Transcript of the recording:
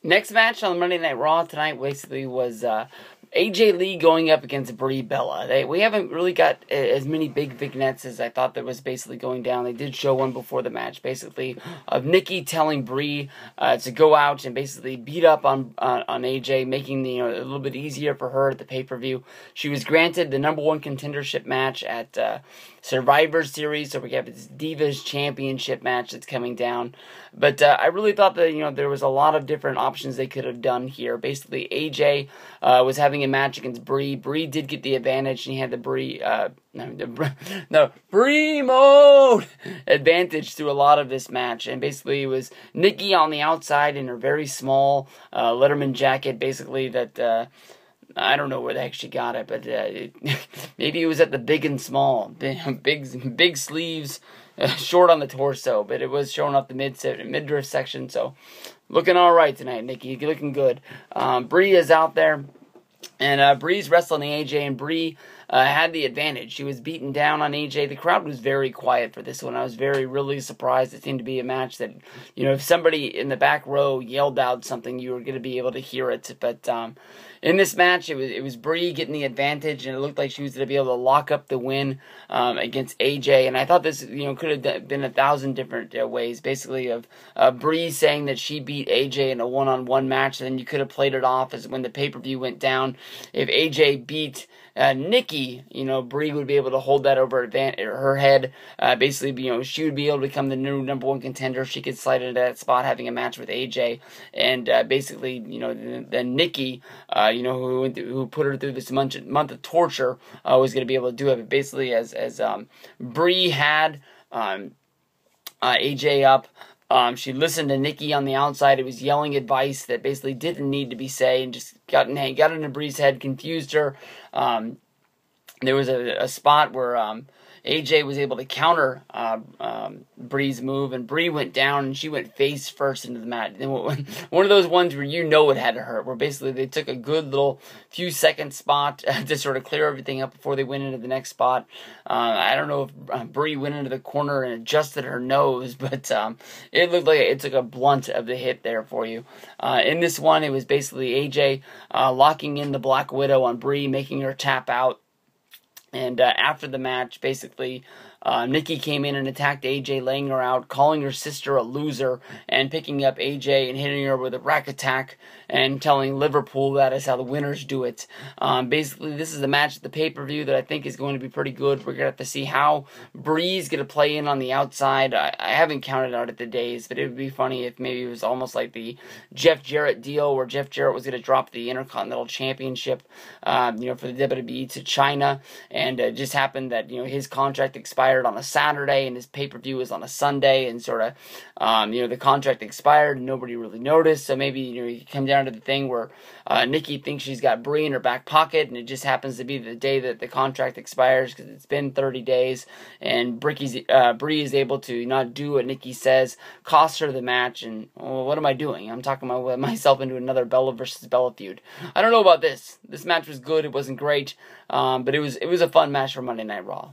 Next match on Monday Night Raw tonight basically was AJ Lee going up against Brie Bella. We haven't really got as many big vignettes as I thought that was basically going down. They did show one before the match, basically, of Nikki telling Brie to go out and basically beat up on AJ, making a little bit easier for her at the pay-per-view. She was granted the #1 contendership match at Survivor Series, so we have this Divas Championship match that's coming down. But I really thought that there was a lot of different options they could have done here. Basically, AJ was having a match against Brie. Brie did get the advantage, and he had the Brie mode advantage through a lot of this match. And basically, it was Nikki on the outside in her very small Letterman jacket, basically that. I don't know where they actually got it, but maybe it was at the big and small, big sleeves, short on the torso, but it was showing off the midriff section. So looking all right tonight, Nikki. You're looking good. Brie is out there, and Brie's wrestling AJ, and Brie had the advantage. She was beaten down on AJ. The crowd was very quiet for this one. I was really surprised. It seemed to be a match that, if somebody in the back row yelled out something, you were going to be able to hear it. But in this match, it was Brie getting the advantage, and it looked like she was going to be able to lock up the win against AJ. And I thought this, could have been 1,000 different ways. Basically, of Brie saying that she beat AJ in a one-on-one match, and then you could have played it off as when the pay-per-view went down. If AJ beat Nikki, Brie would be able to hold that over her head. Basically, she would be able to become the new #1 contender. She could slide into that spot, having a match with AJ, and basically, then Nikki, who put her through this month of torture, was going to be able to do it. But basically, as Brie had AJ up. She listened to Nikki on the outside. It was yelling advice that basically didn't need to be said, and just got into Brie's head, confused her. There was a spot where AJ was able to counter Brie's move, and Brie went down, and she went face first into the mat. And one of those ones where it had to hurt, where basically they took a good little few second spot to sort of clear everything up before they went into the next spot. I don't know if Brie went into the corner and adjusted her nose, but it looked like it took a blunt of the hit there for you. In this one, it was basically AJ locking in the Black Widow on Brie, making her tap out. And after the match, basically, Nikki came in and attacked AJ, laying her out, calling her sister a loser, and picking up AJ and hitting her with a rack attack, and telling Liverpool that is how the winners do it. Basically, this is a match at the pay-per-view that I think is going to be pretty good. We're going to have to see how Brie's going to play in on the outside. I haven't counted out at the days, but it would be funny if maybe it was almost like the Jeff Jarrett deal, where Jeff Jarrett was going to drop the Intercontinental Championship, for the WWE to China, and it just happened that, his contract expired on a Saturday, and his pay-per-view was on a Sunday, and sort of, the contract expired, and nobody really noticed, so maybe, you come down to the thing where Nikki thinks she's got Brie in her back pocket, and it just happens to be the day that the contract expires, because it's been 30 days, and Brie is able to not do what Nikki says, cost her the match, and, well, what am I doing? I'm talking myself into another Bella versus Bella feud. I don't know about this. This match was good, it wasn't great, but it was a fun match for Monday Night Raw.